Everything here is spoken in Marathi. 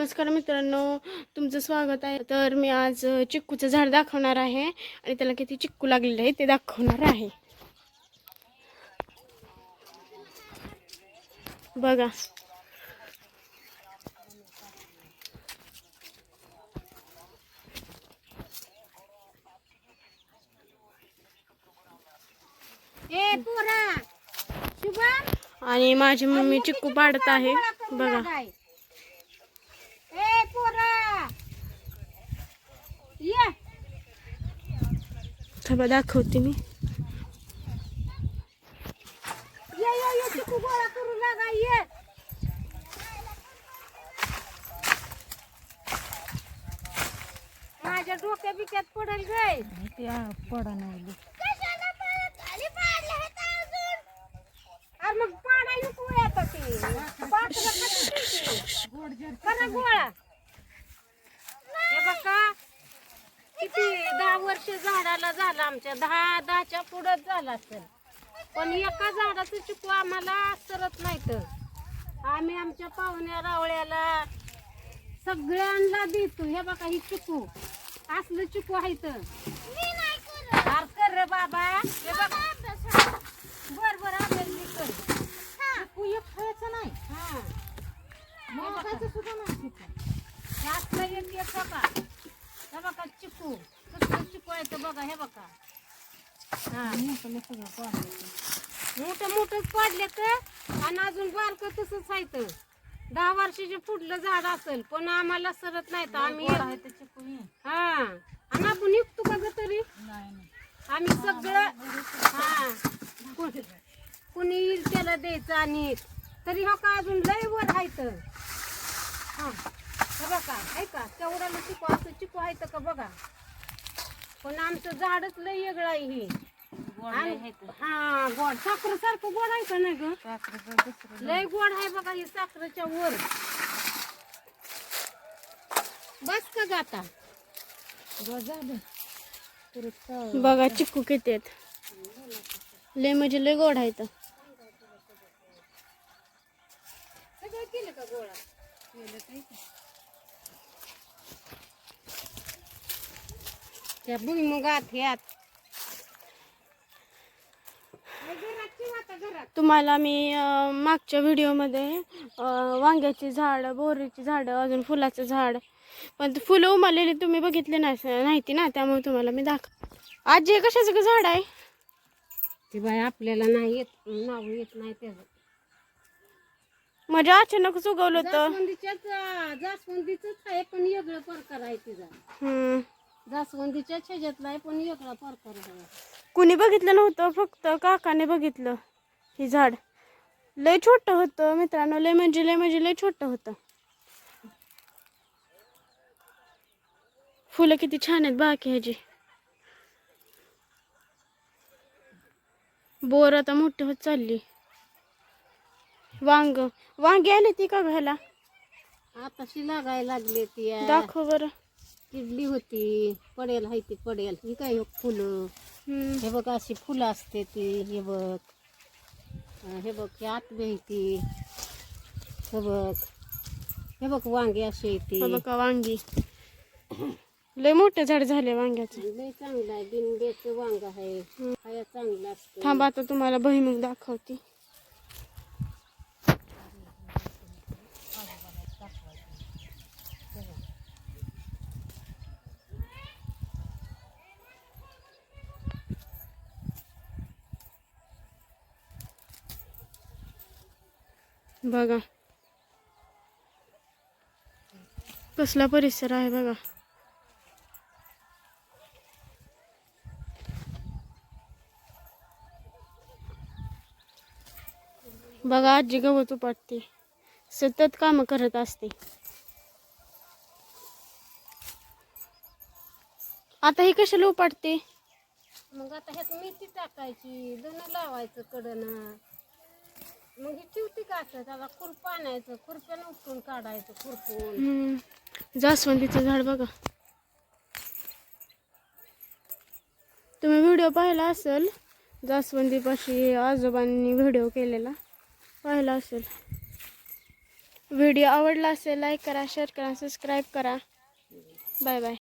नमस्कार मित्रांनो, तुमचं स्वागत आहे. तर मी आज चिक्कूचं झाड दाखवणार आहे आणि त्याला किती चिक्कू लागलेले आहे ते दाखवणार आहे. बघा, आणि माझी मम्मी चिक्कू पाडत आहे. बघा, थांबा दाखवते मी. माझ्या डोक्या बिक्यात पडेल गाय पडा नाही मग पाडा नको येतात गोळा. हे बघा किती 10 वर्ष झाडाला झालं, आमच्या 10च्या पुढंच झाला असेल, पण एका झाडाचं चिकू आम्हाला सरत नाही. तर आम्ही आमच्या पाहुण्या रावळ्याला सगळ्यांना देतो. हे बघा, ही चिकू असलं चिकू आहे तर कर रे बाबा. हे बघा, बर आम्ही कर चिकू एक खायचं नाही, हा खायचं सुद्धा नाही. जास्त एक बघा, हे बघा चिकू कसं चिकू आहे तर बघा. हे बघा, हा मोठं पाडले तर, आणि अजून बारकं तसंच आहे तर 10 वर्षाचे पुढलं झाड असेल, पण आम्हाला सरत नाही. तर आम्ही हा आणि आपण निघतो का ग तरी आम्ही सगळं हा कुणी येईल त्याला द्यायचं. आणि तरी हो का अजून लय वर आहे तर हा. हे बघा, आहे का तेवढ्याला चिकू असं चिकू आहे तर का बघा. पण आमचं झाडच लय वेगळं आहे हे. हा गोड साखर सारखं गोड आहे का नाही ग? लय गोड आहे बघा, हे साखरेच्या वर. बस का जाता बघा चिक्कू किती आहेत. लय म्हणजे लय गोड आहेत. सगळं केलं का गोळा? त्या भुईमुगात ह्यात तुम्हाला मी मागच्या व्हिडिओमध्ये वांग्याची झाडं, बोरीची झाडं, अजून फुलाचं झाड, पण फुलं उमललेली तुम्ही बघितले नाही ना, त्यामुळे तुम्हाला मी आजी हे कशाचं का झाड आहे? ते बाय आपल्याला नाही येत, नाव येत नाही त्याचं. म्हणजे अचानकच उगवलं होतं. जास्वंदीच आहे, पण वेगळं प्रकार आहे तिचा. जास्वंदीच्या छेजातला आहे, पण वेगळा प्रकार आहे. कुणी बघितलं नव्हतं, फक्त काकाने बघितलं. हे झाड लय छोटं होतं मित्रांनो, लय म्हणजे लय छोटं होतं. फुलं किती छान आहेत बाकी ह्याची. बोर आता मोठी होत चालली. वांगी आली ती का घ्यायला? आताशी लागायला लागले ती. दाखव बरं. किडली होती, पडेल आहे ती पडेल. ही काय फुलं, हे बघ अशी फुलं असते ती. हे बघ, हे बघ ही आतबी ती. हे बघ वांगी अशी येते. बघा वांगी लय मोठे झाड झाले वांग्याचं. लय चांगलं आहे, बिनब्याचं वांग आहे, खाया चांगलं असतं. थांबा आता तुम्हाला भुईमुग दाखवते. बघा कसला परिसर आहे बघा. बघा आजी गवत उपटते, सतत काम करत असते. आता ही कशाला उपटते? मग आता ह्यात मेथी टाकायची, धनं लावायचं कडनं, मग ही ठेवती का असं त्याला खुरप आणायचं, खुरप्यानं उपटून काढायचं खुरपून. जास्वंदीचं झाड बघा, तुम्ही व्हिडिओ पाहिला असेल, जास्वंदीपाशी आजोबांनी व्हिडिओ केलेला पाहिला असेल. व्हिडिओ आवडला असेल लाईक करा, शेअर करा, सबस्क्राईब करा. Bye bye.